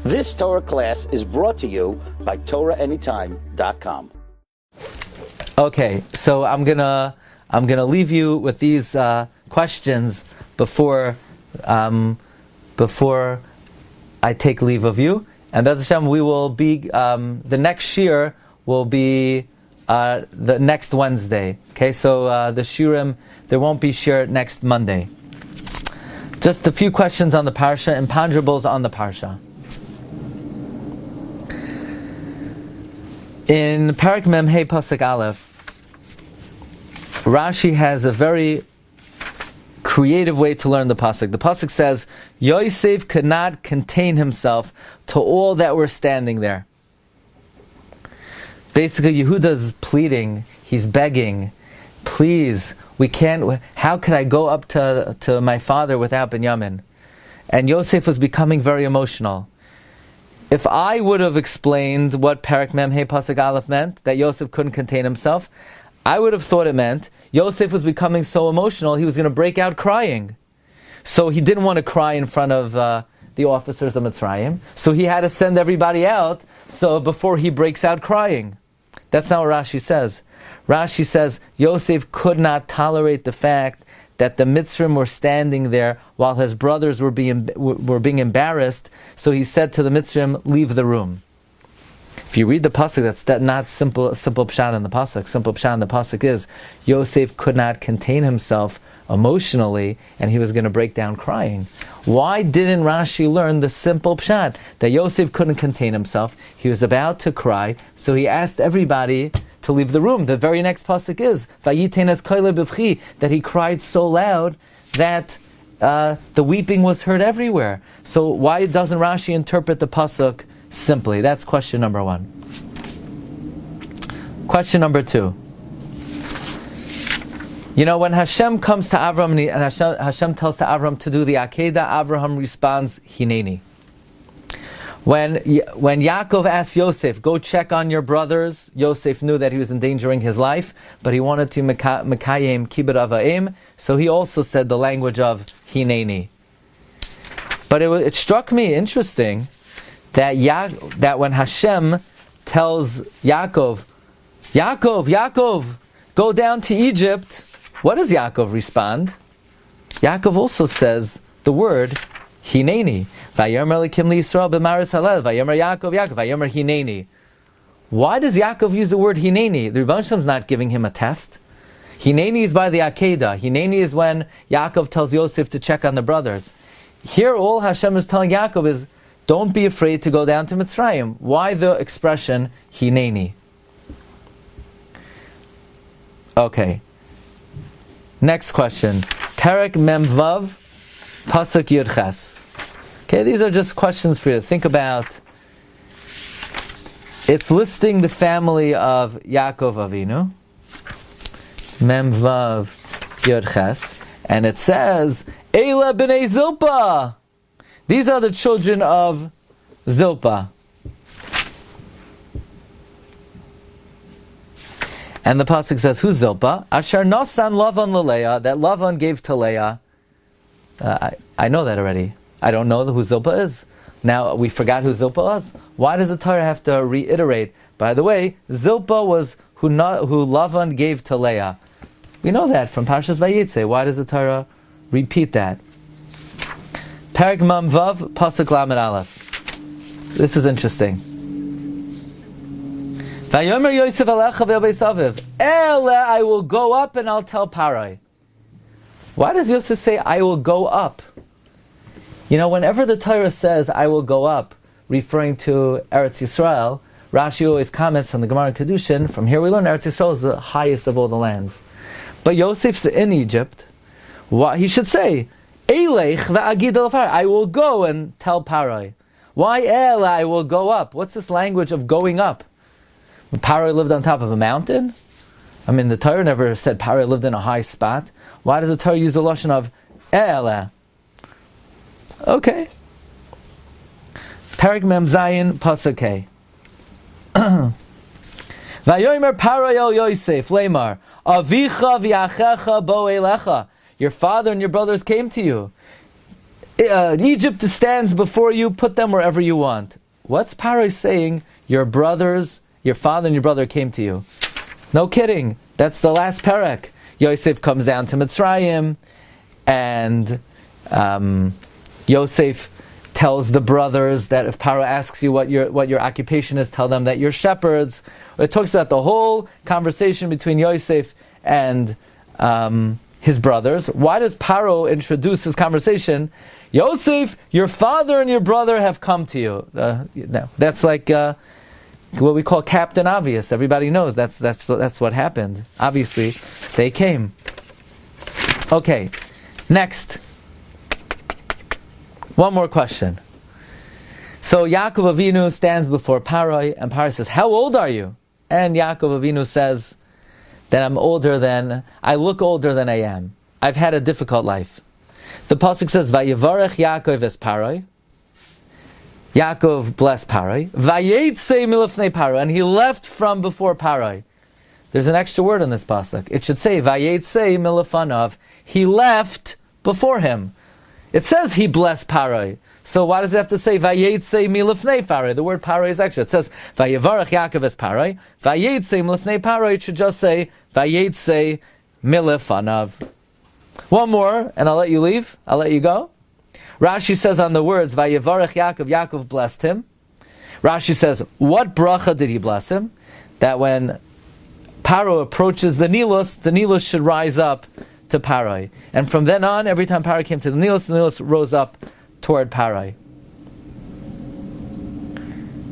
This Torah class is brought to you by TorahAnytime.com. Okay, so I'm gonna leave you with these questions before I take leave of you. And Bez Hashem, we will be the next Shiur will be the next Wednesday. Okay, so the Shiurim, there won't be Shiur next Monday. Just a few questions on the Parsha, Imponderables on the Parsha. In Parak Mem Hey Pasuk Aleph, Rashi has a very creative way to learn the pasuk. The pasuk says, Yosef could not contain himself to all that were standing there. Basically, Yehuda's pleading, he's begging, please, we can't, how could I go up to my father without Binyamin? And Yosef was becoming very emotional. If I would have explained what Parak Mem Hey Pasuk Aleph meant, that Yosef couldn't contain himself, I would have thought it meant Yosef was becoming so emotional he was going to break out crying. So he didn't want to cry in front of the officers of Mitzrayim. So he had to send everybody out so before he breaks out crying. That's not what Rashi says. Rashi says Yosef could not tolerate the fact that the Mitzrayim were standing there while his brothers were being embarrassed. So he said to the Mitzrayim, leave the room. If you read the pasuk, that's not simple pshat in the pasuk. Simple pshat in the pasuk is Yosef could not contain himself emotionally, and he was going to break down crying. Why didn't Rashi learn the simple pshat that Yosef couldn't contain himself? He was about to cry, so he asked everybody to leave the room. The very next pasuk is Vayitenes koile b'vchi, that he cried so loud that the weeping was heard everywhere. So why doesn't Rashi interpret the pasuk simply? That's question number one. Question number two. You know, when Hashem comes to Avram and Hashem tells to Avram to do the Akedah, Avraham responds, Hineni. When Yaakov asked Yosef, go check on your brothers, Yosef knew that he was endangering his life, but he wanted to Mekayim Kibbut Avayim, so he also said the language of Hineni. But it struck me interesting that when Hashem tells Yaakov, go down to Egypt, what does Yaakov respond? Yaakov also says the word Hineni. Vayomer lekim liYisrael b'maris halel. Vayomer Yaakov, Vayomer Hineni. Why does Yaakov use the word Hineni? The Rebbe Shem's not giving him a test. Hineni is by the Akedah. Hineni is when Yaakov tells Yosef to check on the brothers. Here all Hashem is telling Yaakov is, don't be afraid to go down to Mitzrayim. Why the expression Hineni? Okay. Next question. Perek Memvav Pasuk Yud Ches. Okay, these are just questions for you to think about. It's listing the family of Yaakov Avinu. Memvav Yud Ches. And it says, Eila b'nei Zilpah. These are the children of Zilpah. And the pasuk says, who's Zilpah? Asher nosan Lavan l'Leah, that Lavan gave to Leah. I know that already. I don't know who Zilpah is. Now, we forgot who Zilpah was. Why does the Torah have to reiterate? By the way, Zilpah was who Lavan gave to Leah. We know that from Parshas Vayitze. Why does the Torah repeat that? Perek Mamvav, Pasuk Lamed Aleph. This is interesting. Vayomer Yosef alecha ve'beis aviv. Ele, I will go up and I'll tell Parai. Why does Yosef say, I will go up? You know, whenever the Torah says, I will go up, referring to Eretz Yisrael, Rashi always comments from the Gemara and Kedushin, from here we learn Eretz Yisrael is the highest of all the lands. But Yosef's in Egypt. What he should say, Eilech ve'agid el Parai. I will go and tell Parai. Why El, I will go up? What's this language of going up? Parai lived on top of a mountain? I mean, the Torah never said Parai lived in a high spot. Why does the Torah use the lashon of El? Okay. Perek Mem Zayin Pasuk Hey. Vayomer Parai el Yosef Lemar Avicha v'achecha bo elecha. Your father and your brothers came to you. Egypt stands before you, put them wherever you want. What's Paro saying? Your brothers, your father and your brother came to you. No kidding. That's the last perek. Yosef comes down to Mitzrayim, and Yosef tells the brothers that if Paro asks you what your occupation is, tell them that you're shepherds. It talks about the whole conversation between Yosef and his brothers. Why does Paro introduce this conversation? Yosef, your father and your brother have come to you. That's like what we call Captain Obvious. Everybody knows that's what happened. Obviously, they came. Okay, next. One more question. So Yaakov Avinu stands before Paro, and Paro says, "How old are you?" And Yaakov Avinu says that I look older than I am. I've had a difficult life. The pasuk says, "Vayivarech Yaakov es Paro." Yaakov blessed Paro. Vayetze milifnei Paro, and he left from before Paro. There's an extra word in this pasuk. It should say, Vayetze milifanav. He left before him. It says he blessed Paro. So why does it have to say Vayetze milifnei Paro? The word Paro is extra. It says Vayivarech Yaakov es Paro. Vayetze milifnei Paro. It should just say Vayetze milifanav. One more, and I'll let you leave. I'll let you go. Rashi says on the words Vayivarech Yaakov, Yaakov blessed him. Rashi says, what bracha did he bless him? That when Paro approaches the Nilus should rise up to Paro. And from then on, every time Paro came to the Nilus rose up toward Paro.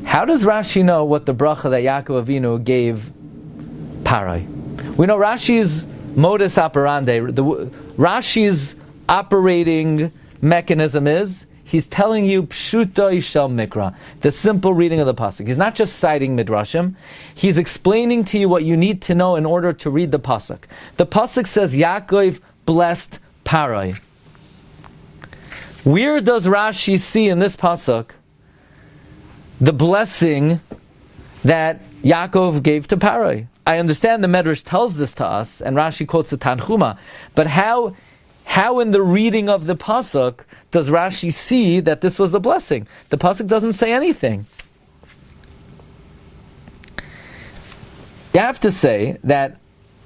How does Rashi know what the bracha that Yaakov Avinu gave Paro? We know Rashi's modus operandi, Rashi's operating mechanism is, he's telling you pshuto shel mikra, the simple reading of the pasuk. He's not just citing midrashim, he's explaining to you what you need to know in order to read the pasuk. The pasuk says Yaakov blessed Paro. Where does Rashi see in this pasuk the blessing that Yaakov gave to Paro? I understand the Medrash tells this to us, and Rashi quotes the Tanchuma, but how in the reading of the pasuk does Rashi see that this was a blessing? The pasuk doesn't say anything. You have to say that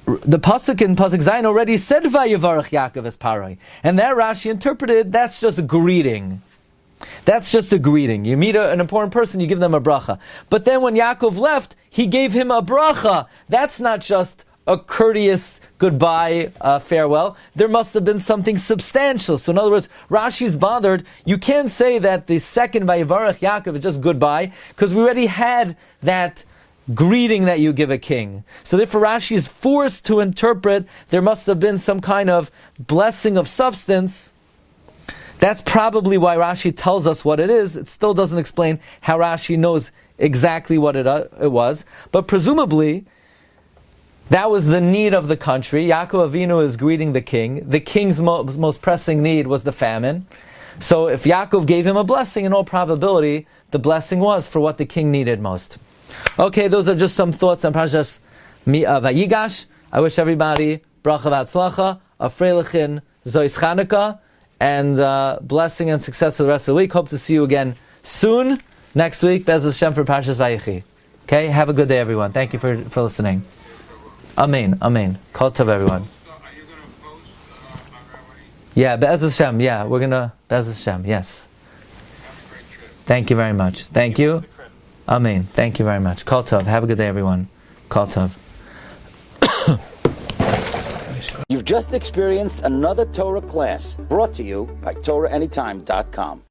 the pasuk in pasuk Zayin already said Vayivarech Yaakov es Paro, and that Rashi interpreted that's just a greeting. That's just a greeting. You meet an important person, you give them a bracha. But then when Yaakov left, he gave him a bracha. That's not just a courteous goodbye, farewell. There must have been something substantial. So in other words, Rashi's bothered. You can't say that the second Vayivarech Yaakov is just goodbye, because we already had that greeting that you give a king. So therefore Rashi is forced to interpret there must have been some kind of blessing of substance. That's probably why Rashi tells us what it is. It still doesn't explain how Rashi knows exactly what it was. But presumably, that was the need of the country. Yaakov Avinu is greeting the king. The king's most pressing need was the famine. So if Yaakov gave him a blessing, in all probability, the blessing was for what the king needed most. Okay, those are just some thoughts on Parshas Vayigash. I wish everybody bracha v'atzlacha, a freilichen zois Chanukah, and blessing and success for the rest of the week. Hope to see you again soon, next week, Be'ez Hashem for Parshas Vayechi. Okay, have a good day, everyone. Thank you for listening. Amen, amen. Kol tov, everyone. Are you going to post on Rabbi? Yeah, Be'ez Hashem, yeah, we're going to, Be'ez Hashem, yes. Have a great trip. Thank you very much. Thank you. Amen. Thank you very much. Kol tov. Have a good day, everyone. Kol tov. You've just experienced another Torah class brought to you by TorahAnytime.com.